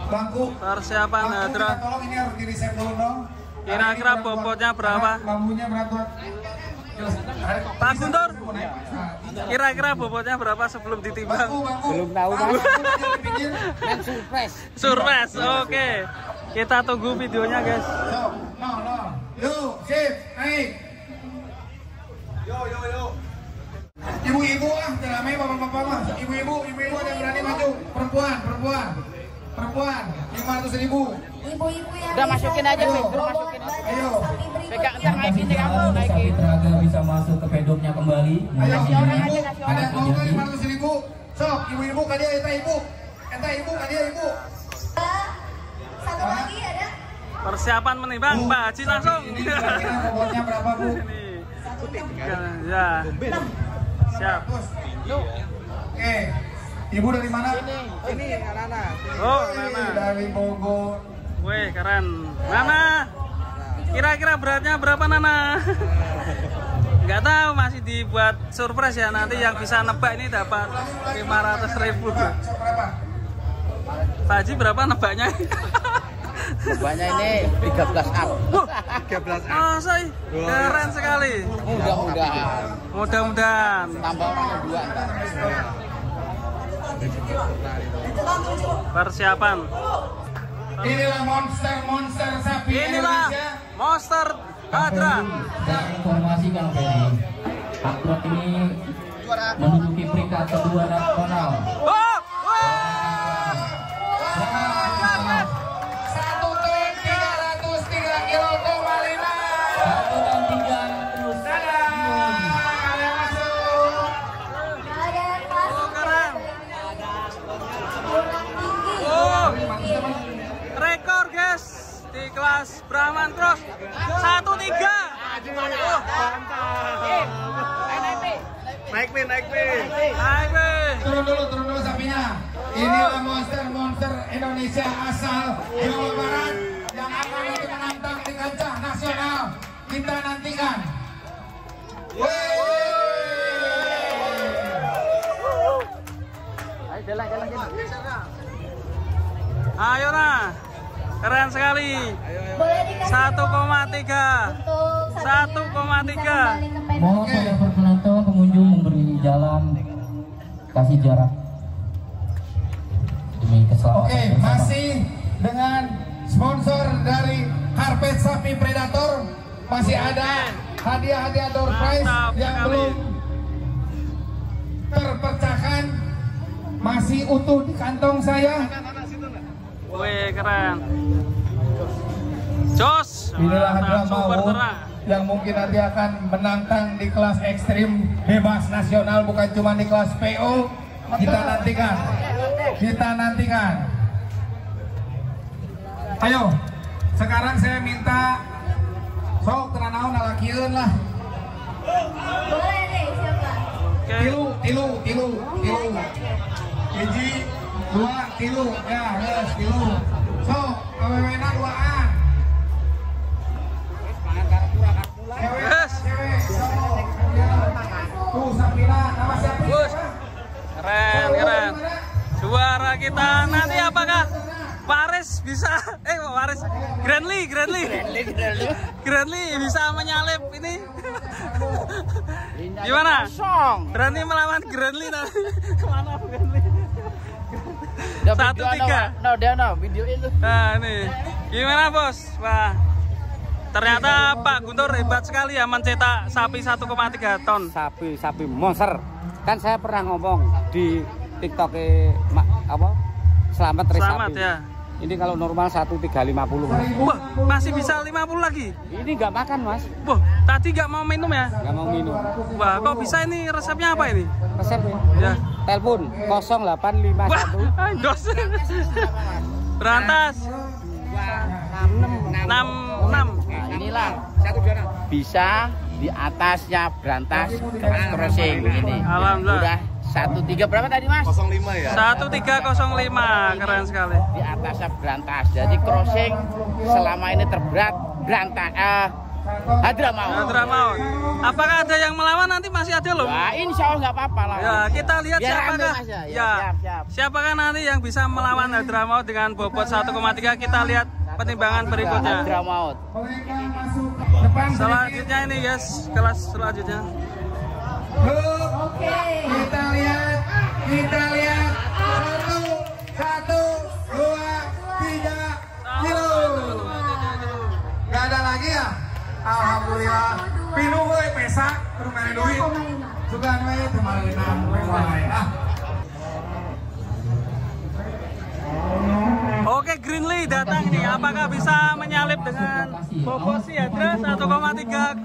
bangku. Persiapan hadroh. Tolong ini harus di-reset dulu dong. Kira-kira bobotnya berapa? Bambunya berapa? Pak Guntur, kira-kira bobotnya berapa sebelum ditimbang? Belum tahu Mas. Kan surprise. Surprise, oke. Kita tunggu videonya guys. Yuk, sip, naik. Yo. Ibu-ibu rame bapak-bapak mah. Ibu-ibu ada yang berani maju. Perempuan, 500.000. Ibu-ibu yang Udah masukin aja, masukin. Ayo. Pegang naikin deh kamu, naikin. Tenaga bisa masuk ke pedoknya kembali. Ayo, ibu-ibu, ada yang mau nggak 500.000? Sok, ibu-ibu kadia eta ibu. Kadia ibu. satu lagi ada. Persiapan menimbang, Pak Haji langsung. Ini kira-kira bobotnya berapa, Bu? Ini. Ya. Siap. Oke. Ibu dari mana? Ini Nana. Oh, Nana. Dari Bogor. Wih, keren. Nana. Kira-kira beratnya berapa, Nana? Nggak tahu, masih dibuat surprise ya. Nanti yang bisa nebak ini dapat 500.000. Berapa? Pak Haji berapa nebaknya? Nebaknya ini 13 up. 13 masa sih? Keren sekali. Mudah-mudahan. Tambah orangnya 2 entar. Persiapan. Inilah monster sapi Inilah Indonesia. monster Hadra. Dan informasi Kang Ferry, Hadroh ini menduduki peringkat kedua nasional. Oh! 1 ton 303 kilo koma 5. 1 dan 300. Kalian masuk. Ada yang masuk. Keren. Tinggi. Oh, rekor guys di kelas Brahman Cross 1-3. Oh, naik nih. Turun dulu sapinya. Inilah monster Indonesia asal Jawa Barat yang akan nanti menantang di kancah nasional. Kita nantikan. Ayo nah, keren sekali. Boleh dikasih 1,3. untuk 1,3. Mohon pada penonton pengunjung memberi jalan, kasih jarak demi keselamatan. Oke, bersama. masih dengan sponsor dari Karpet Sapi Predator. Masih ada hadiah-hadiah door prize Mantap yang sekali. belum terpecahkan. Masih utuh di kantong saya. Wih, keren. Jos. Inilah hadiah Super maut terang. yang mungkin nanti akan menantang di kelas ekstrim bebas nasional, bukan cuma di kelas PO. Kita nantikan. Ayo, sekarang saya minta sok tenanawan nalakieun lah. Boleh deh, siapa? Oke. Tilu. Hiji, 2, tilu. Ya, yes, tilu. Sok, awewena 2an. Yes. Cewek, sok. Tuh, Sapina, nama siapa? Bus. Keren. Juara kita nanti apakah Waris bisa? Waris. Grandly bisa menyalip ini. Gimana? Berani melawan Grandly nanti? Mana Grandly? 1-3. Video itu. Nah ini gimana bos? Wah, ternyata Pak Guntur hebat sekali ya mencetak sapi 1,3 ton. Sapi monster. Kan saya pernah ngomong di TikTok Selamat Selamat ya. Ini kalau normal 1,350. Wah, masih bisa 50 lagi. Ini nggak makan Mas, Wah, tadi nggak mau minum ya? nggak mau minum. Wah, kok bisa ini? Resepnya apa ini? Resepnya? Ya. Telepon 0851. Wah, dos. Berantas. 66. Nah, inilah bisa di atasnya berantas crossing ini. Alhamdulillah. Udah 13 berapa tadi Mas? 05 ya. 1305, keren sekali. Di atasnya berantas. Jadi crossing selama ini terberat Hadramaut. Apakah ada yang melawan nanti masih ada loh? Wah, insya Allah nggak apa-apa lah. Ya, kita lihat Biar siapakah. rame, Mas, ya. Siap. Siapakah nanti yang bisa melawan Hadramaut dengan bobot 1,3? Kita lihat pertimbangan berikutnya. Hadramaut. Mereka masuk ke depan. Selanjutnya ini guys, kelas selanjutnya. Oke. Kita lihat. Satu, dua, 3 kilo. Gak ada lagi ya? Alhamdulillah. Pinu gue pesak, terus main duit. Suka gue kemalinan. Oke, Greenlee datang nih. Apakah bisa menyalip dengan bobot si Hadra 1,3,5?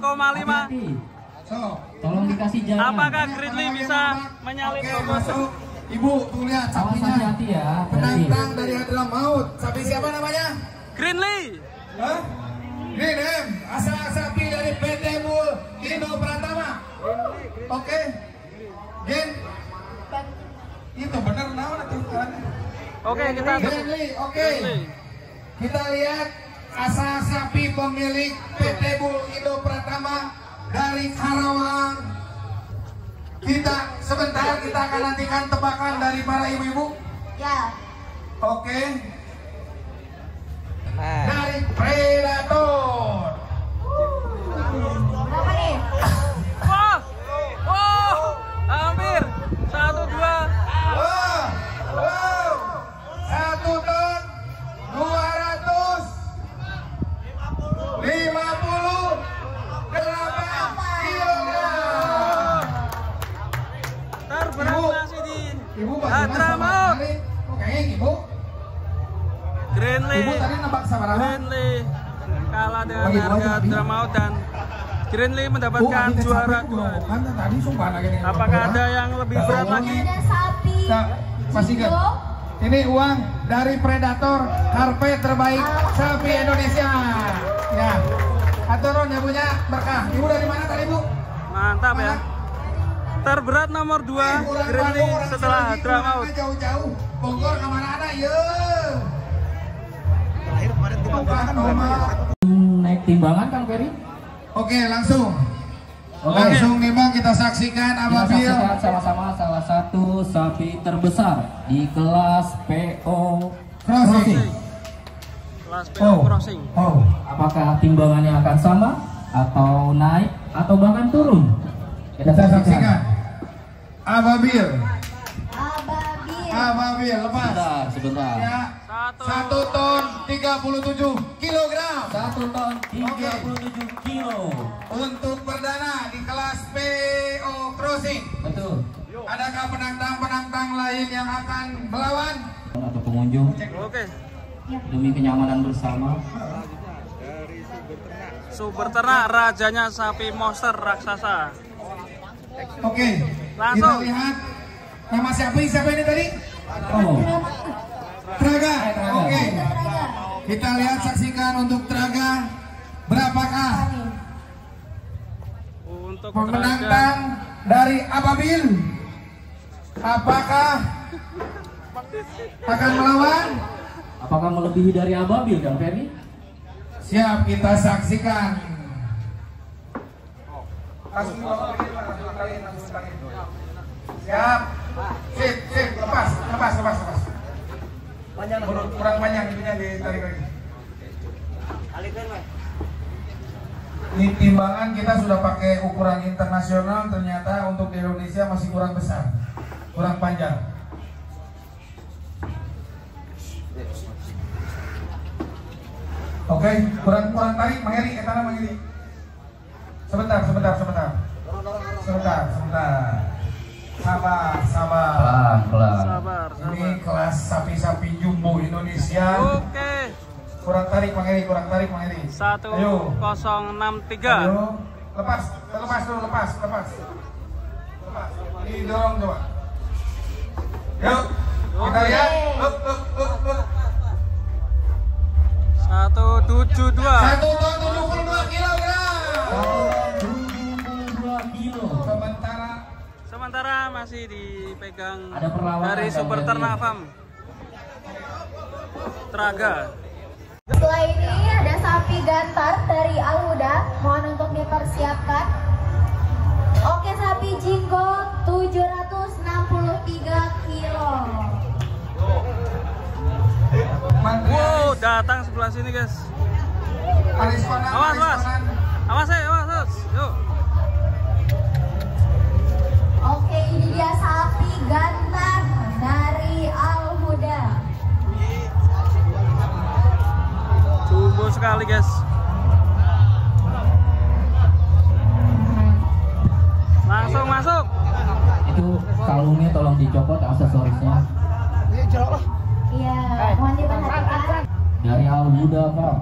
Tolong dikasih jalan. Apakah Greenlee bisa menyalip bobot? Ibu, tuh lihat Awas sapinya. hati-hati ya. Penantang dari Hadramaut. Sapi siapa namanya? Greenlee. Hah? Green M, asal sapi dari PT Mul Indo Pratama. Oke. Gen. Itu bener naon itu kan? Oke, kita Greenlee, oke. Kita lihat asal sapi pemilik PT Mul Indo Pratama dari Karawang. Sebentar kita akan nantikan tebakan dari para ibu-ibu. Ya. Oke. Dari Predator. Berapa nih? Wah, hampir 1, 2. Wow. 1 ton 258 kilogram. Terberat masih di Ibu Hadramaut. Kayaknya ibu. Greenlee. Ibu tadi nebak sabaraha? Greenlee kalah dengan harga Hadramaut dan Greenlee mendapatkan juara 2. Tadi sumpah lagi. Apakah ada yang lebih berat Ini lagi? ada sapi. Masih kan? hijau. Ini uang dari Predator karpet terbaik sapi Indonesia. Ya. Aturon ya punya berkah. Ibu dari mana tadi Bu? Mantap ya. Terberat nomor 2 Greenlee setelah Hadramaut. Jauh-jauh Bogor kemana ada? Ye. Naik timbangan Kang Ferry. Oke, langsung. Oke. Langsung nimbang kita saksikan Kita Ababil. saksikan sama-sama salah satu sapi terbesar di kelas PO Crossing. Kelas PO Crossing. Oh. Apakah timbangannya akan sama atau naik atau bahkan turun? Kita saksikan. Ababil. Ababil. Lepas. Sebentar. Ya. 1 ton 37 kilogram. 1 ton 37 kilo. Untuk perdana di kelas PO Crossing. Betul. Adakah penantang-penantang lain yang akan melawan? Atau pengunjung Oke. demi kenyamanan bersama. Super ternak rajanya sapi monster raksasa. Oke. Langsung. Kita lihat nama siapa ini tadi? Oh, Traga. Traga. Oke. Kita lihat saksikan untuk Traga. Berapakah Untuk pemenantang dari Ababil? Apakah akan melawan? apakah melebihi dari Ababil Kang Ferry? Siap kita saksikan. Siap. Sip, lepas. Kurang panjang itunya ditarik lagi. Di timbangan kita sudah pakai ukuran internasional, ternyata untuk di Indonesia masih kurang besar, kurang panjang. Oke, kurang tarik, mengeri, etana mengeri. Sebentar. Sabar. Pelan-pelan. Sabar. Ini kelas sapi-sapi jumbo Indonesia. Oke. Kurang tarik, mengeri. 1063. Ayo, lepas dulu, lepas. Didorong coba. Yuk, kita lihat. Up. 172. 1 ton 72 kilogram. 72 kilo. Sementara masih dipegang Ada perlawanan dari Kang Super Ferry. Ternak Farm. Traga. Setelah ini ada sapi gantar dari Al-Huda, mohon untuk dipersiapkan. Oke, sapi jinggo 763 kilo. Wow, datang sebelah sini guys. Awas. Awas. Yuk. Oke, ini dia sapi gantar dari Al-Huda. Jumbo sekali guys. Langsung masuk. Itu kalungnya tolong dicopot, aksesorisnya. Iya, mohon diperhatikan. Dari Al-Huda, Pak.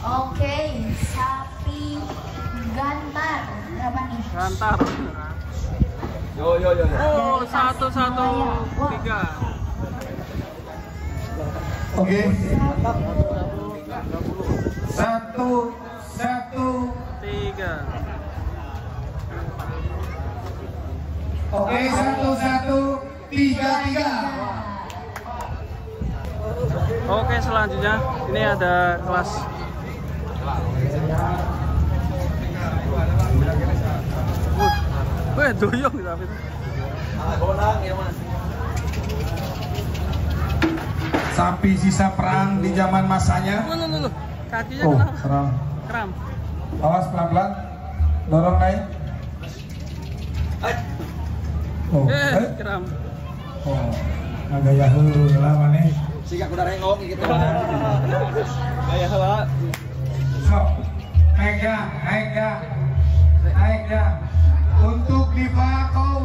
Oke, sapi gantar berapa nih? Gantar. Oh, 113. Oke. 3. Oke, 1133. Oke, selanjutnya ini ada kelas doyong tapi Sapi sisa perang di zaman masanya. Loh. Kakinya Oh, kenapa? kram. Kram. Awas pelan-pelan. Dorong naik. Oh, Kram. Oh, agak yahoo lah mana? Siga kuda rengong gitu. Gaya hawa. So, naik dah. Untuk di Bako